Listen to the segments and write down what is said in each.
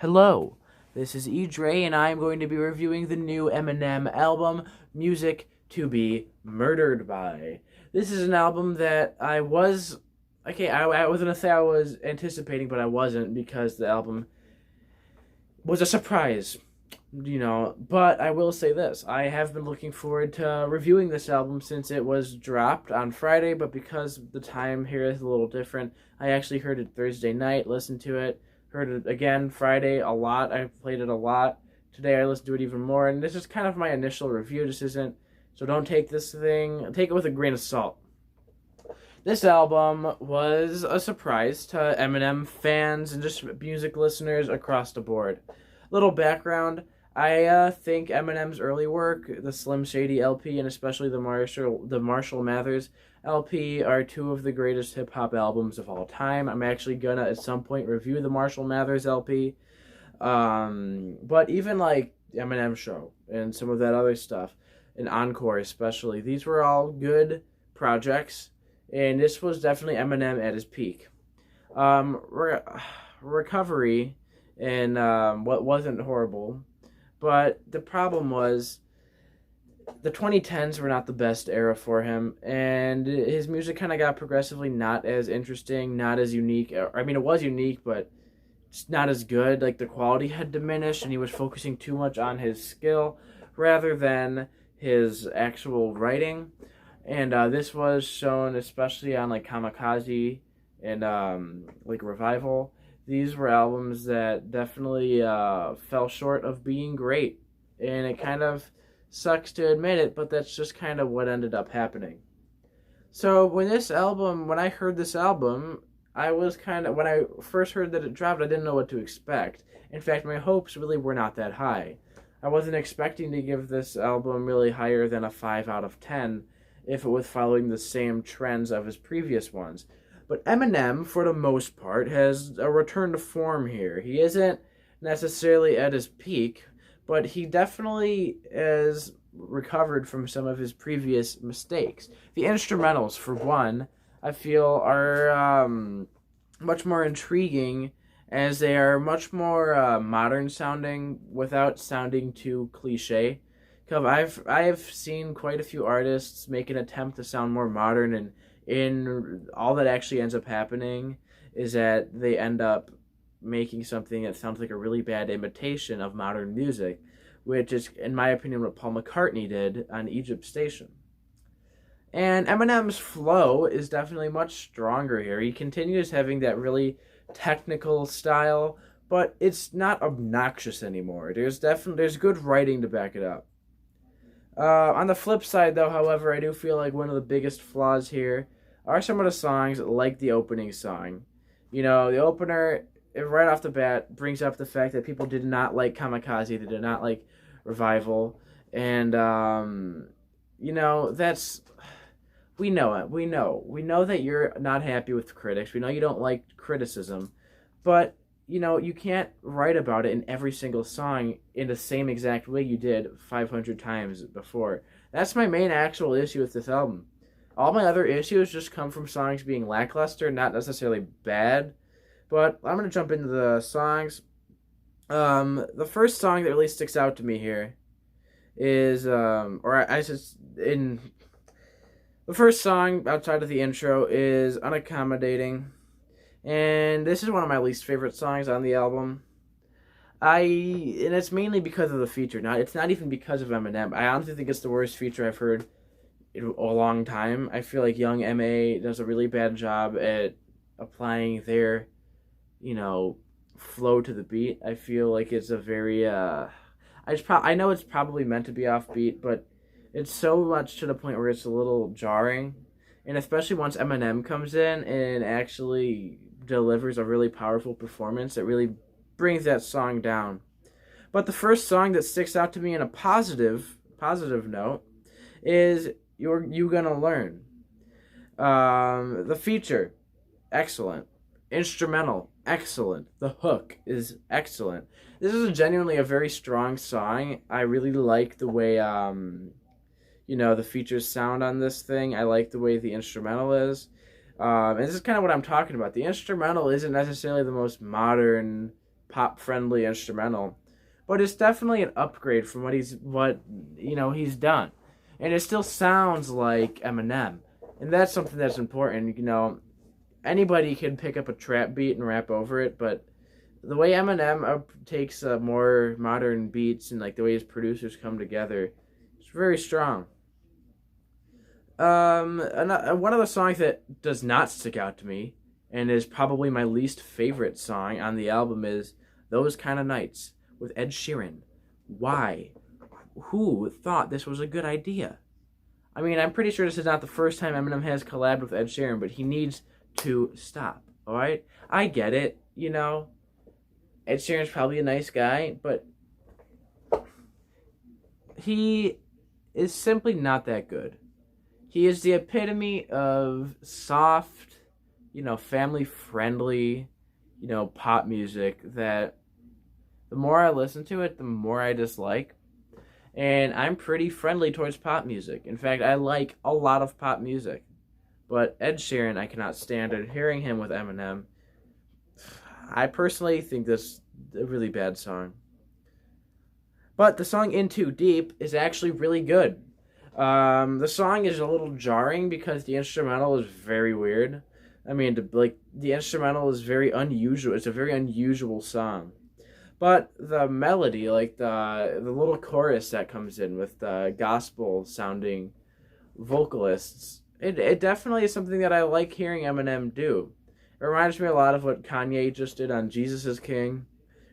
Hello, this is Edre, and I'm going to be reviewing the new Eminem album, Music to Be Murdered By. This is an album that I was gonna say I was anticipating, but I wasn't because the album was a surprise, But I will say this: I have been looking forward to reviewing this album since it was dropped on Friday, but because the time here is a little different, I actually heard it Thursday night, listened to it, heard it again Friday a lot. I played it a lot. Today I listened to it even more, and this is kind of my initial review. This isn't, so don't take take it with a grain of salt. This album was a surprise to Eminem fans and just music listeners across the board. Little background: I think Eminem's early work, the Slim Shady LP and especially the Marshall Mathers LP, are two of the greatest hip hop albums of all time. I'm actually gonna at some point review the Marshall Mathers LP, but even like Eminem Show and some of that other stuff, and Encore especially, these were all good projects, and this was definitely Eminem at his peak. Recovery and what wasn't horrible. But the problem was the 2010s were not the best era for him, and his music kind of got progressively not as interesting, not as unique. I mean, it was unique, but it's not as good. Like, the quality had diminished, and he was focusing too much on his skill rather than his actual writing. And this was shown especially on, like, Kamikaze and, like, Revival. These were albums that definitely fell short of being great. And it kind of sucks to admit it, but that's just kind of what ended up happening. So when I heard this album, when I first heard that it dropped, I didn't know what to expect. In fact, my hopes really were not that high. I wasn't expecting to give this album really higher than a 5 out of 10 if it was following the same trends of his previous ones. But Eminem, for the most part, has a return to form here. He isn't necessarily at his peak, but he definitely has recovered from some of his previous mistakes. The instrumentals, for one, I feel are much more intriguing, as they are much more modern sounding without sounding too cliche. I've seen quite a few artists make an attempt to sound more modern, and in all that actually ends up happening is that they end up making something that sounds like a really bad imitation of modern music, which is, in my opinion, what Paul McCartney did on Egypt Station. And Eminem's flow is definitely much stronger here. He continues having that really technical style, but it's not obnoxious anymore. There's good writing to back it up. On the flip side, though, however, I do feel like one of the biggest flaws here are some of the songs, like the opening song. The opener, right off the bat, brings up the fact that people did not like Kamikaze, they did not like Revival, and, that's... We know it. We know that you're not happy with critics. We know you don't like criticism, but you can't write about it in every single song in the same exact way you did 500 times before. That's my main actual issue with this album. All my other issues just come from songs being lackluster, not necessarily bad. But I'm going to jump into the songs. The first song that really sticks out to me here is, the first song outside of the intro is Unaccomadating. And this is one of my least favorite songs on the album. And it's mainly because of the feature. Now, it's not even because of Eminem. I honestly think it's the worst feature I've heard in a long time. I feel like Young M.A. does a really bad job at applying their, flow to the beat. I feel like it's a very, I know it's probably meant to be offbeat, but it's so much to the point where it's a little jarring. And especially once Eminem comes in and actually delivers a really powerful performance, it really brings that song down. But the first song that sticks out to me in a positive note is You Gonna Learn. The feature, excellent. Instrumental, excellent. The hook is excellent. This is genuinely a very strong song. I really like the way the features sound on this thing. I like the way the instrumental is. And this is kind of what I'm talking about. The instrumental isn't necessarily the most modern pop friendly instrumental, but it's definitely an upgrade from what he's done, and it still sounds like Eminem, and that's something that's important. Anybody can pick up a trap beat and rap over it, but the way Eminem takes more modern beats and like the way his producers come together, it's very strong. One of the songs that does not stick out to me, and is probably my least favorite song on the album, is "Those Kind of Nights" with Ed Sheeran. Why? Who thought this was a good idea? I mean, I'm pretty sure this is not the first time Eminem has collabed with Ed Sheeran, but he needs to stop. All right, I get it. Ed Sheeran's probably a nice guy, but he is simply not that good. He is the epitome of soft, family friendly, pop music that the more I listen to it, the more I dislike. And I'm pretty friendly towards pop music. In fact, I like a lot of pop music. But Ed Sheeran, I cannot stand it. Hearing him with Eminem, I personally think this a really bad song. But the song "In Too Deep" is actually really good. The song is a little jarring because the instrumental is very weird. I mean, the instrumental is very unusual. It's a very unusual song. But the melody, like the little chorus that comes in with the gospel sounding vocalists, it definitely is something that I like hearing Eminem do. It reminds me a lot of what Kanye just did on Jesus is King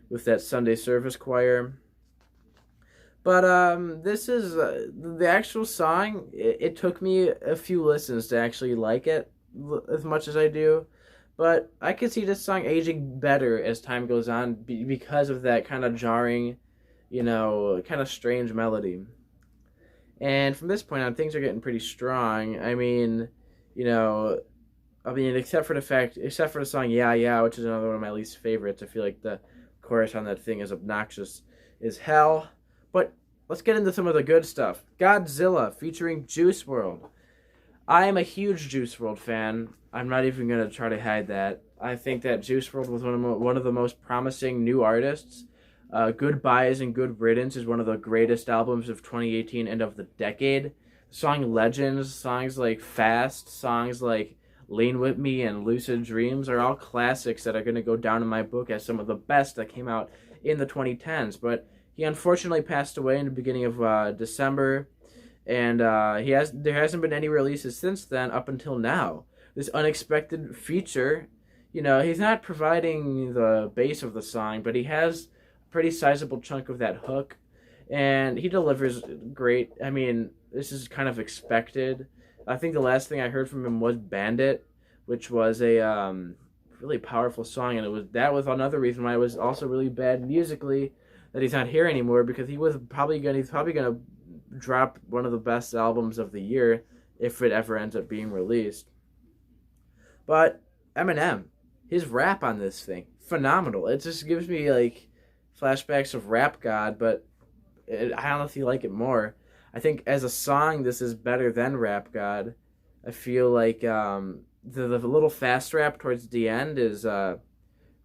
with that Sunday service choir. But this is the actual song. It took me a few listens to actually like it as much as I do. But I can see this song aging better as time goes on because of that kind of jarring, kind of strange melody. And from this point on, things are getting pretty strong. Except for the song "Yeah Yeah," which is another one of my least favorites. I feel like the chorus on that thing is obnoxious as hell. But let's get into some of the good stuff. Godzilla featuring Juice WRLD. I am a huge Juice WRLD fan. I'm not even going to try to hide that. I think that Juice WRLD was one of the most promising new artists. Goodbyes and Good Riddance is one of the greatest albums of 2018 and of the decade. The song Legends, songs like Fast, songs like Lean With Me and Lucid Dreams are all classics that are going to go down in my book as some of the best that came out in the 2010s. But he unfortunately passed away in the beginning of December, and there hasn't been any releases since then up until now. This unexpected feature, he's not providing the base of the song, but he has a pretty sizable chunk of that hook, and he delivers great. I mean, this is kind of expected. I think the last thing I heard from him was Bandit, which was a really powerful song, and that was another reason why it was also really bad musically that he's not here anymore, because he's probably gonna drop one of the best albums of the year if it ever ends up being released. But Eminem, his rap on this thing, phenomenal. It just gives me like flashbacks of Rap God, but I honestly like it more. I think as a song, this is better than Rap God. I feel like the little fast rap towards the end is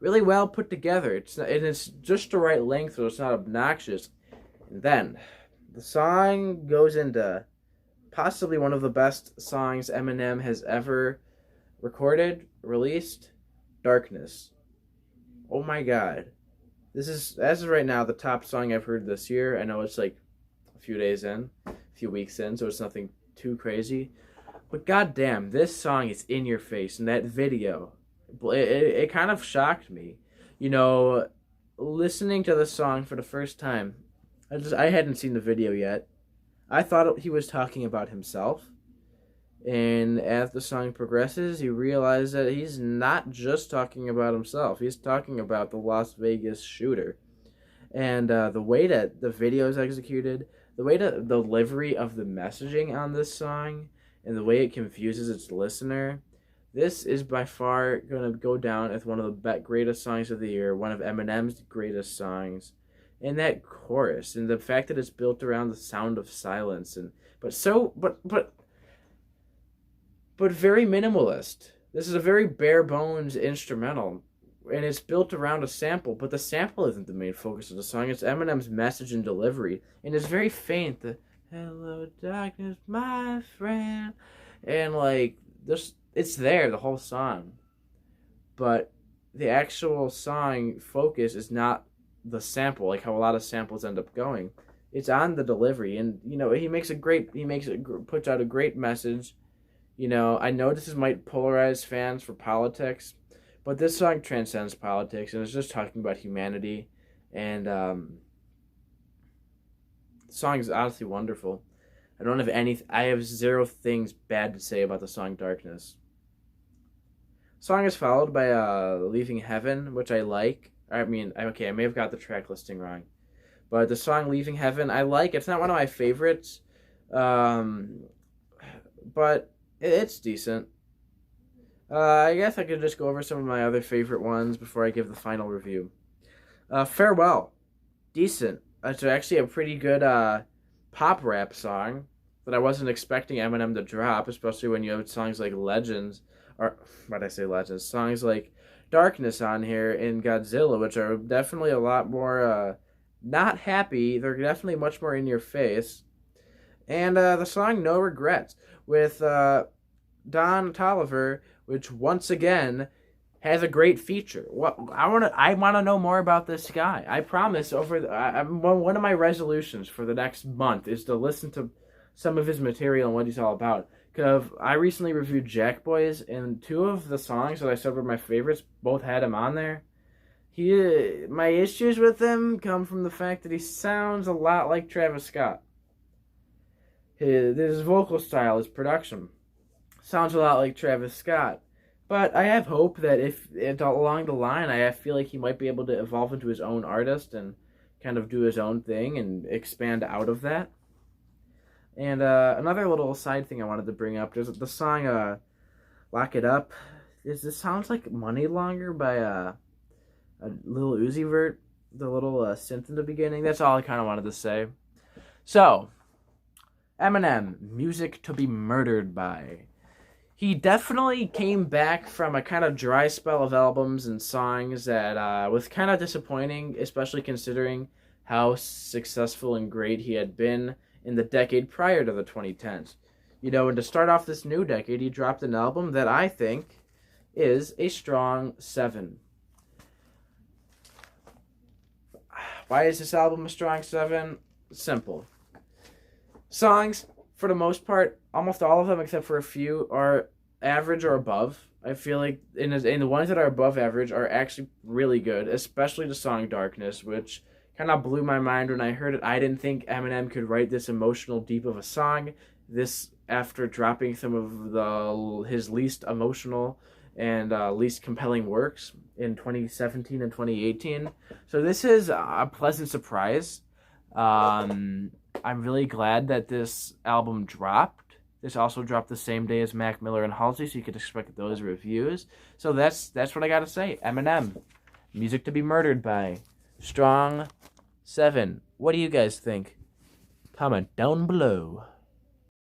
really well put together. It's just the right length, so it's not obnoxious. And then the song goes into possibly one of the best songs Eminem has ever recorded, released, "Darkness." Oh my god. This is, as of right now, the top song I've heard this year. I know it's like a few weeks in, so it's nothing too crazy. But goddamn, this song is in your face, and that video, it kind of shocked me. Listening to the song for the first time, I hadn't seen the video yet. I thought he was talking about himself. And as the song progresses, you realize that he's not just talking about himself. He's talking about the Las Vegas shooter. And the way that the video is executed, the way that the delivery of the messaging on this song, and the way it confuses its listener, this is by far going to go down as one of the greatest songs of the year, one of Eminem's greatest songs. And that chorus, and the fact that it's built around the sound of silence, but very minimalist. This is a very bare bones instrumental. and it's built around a sample, but the sample isn't the main focus of the song. It's Eminem's message and delivery, and it's very faint. The "Hello, darkness, my friend," and like this, it's there the whole song, but the actual song focus is not the sample, like how a lot of samples end up going. It's on the delivery, and puts out a great message. I know this might polarize fans for politics, but this song transcends politics, and it's just talking about humanity. And the song is honestly wonderful. I have zero things bad to say about the song Darkness. The song is followed by Leaving Heaven, which I like. I mean, okay, I may have got the track listing wrong. But the song Leaving Heaven, I like. It's not one of my favorites, but it's decent. I guess I could just go over some of my other favorite ones before I give the final review. Farewell. Decent. It's actually a pretty good pop rap song that I wasn't expecting Eminem to drop, especially when you have songs like Legends, or why'd I say Legends? Songs like Darkness on here and Godzilla, which are definitely a lot more not happy. They're definitely much more in your face. And the song No Regrets with Don Toliver, which once again has a great feature. I want to know more about this guy. I promise one of my resolutions for the next month is to listen to some of his material and what he's all about. Because I recently reviewed Jack Boys, and two of the songs that I said were my favorites both had him on there. My issues with him come from the fact that he sounds a lot like Travis Scott. His vocal style, his production, sounds a lot like Travis Scott. But I have hope that if along the line, I feel like he might be able to evolve into his own artist and kind of do his own thing and expand out of that. And another little side thing I wanted to bring up, there's the song Lock It Up. This sounds like Money Longer by a Lil Uzi Vert, the little synth in the beginning. That's all I kind of wanted to say. So, Eminem, Music to be Murdered By. He definitely came back from a kind of dry spell of albums and songs that was kind of disappointing, especially considering how successful and great he had been in the decade prior to the 2010s. And to start off this new decade, he dropped an album that I think is a strong 7. Why is this album a strong 7? Simple. Songs, for the most part, almost all of them except for a few, are average or above. I feel like in the ones that are above average are actually really good, especially the song Darkness, which kind of blew my mind when I heard it. I didn't think Eminem could write this emotional, deep of a song. This after dropping some of his least emotional and least compelling works in 2017 and 2018. So this is a pleasant surprise. I'm really glad that this album dropped. This also dropped the same day as Mac Miller and Halsey, so you could expect those reviews. So that's what I gotta say. Eminem, Music to be Murdered By. Strong 7. What do you guys think? Comment down below.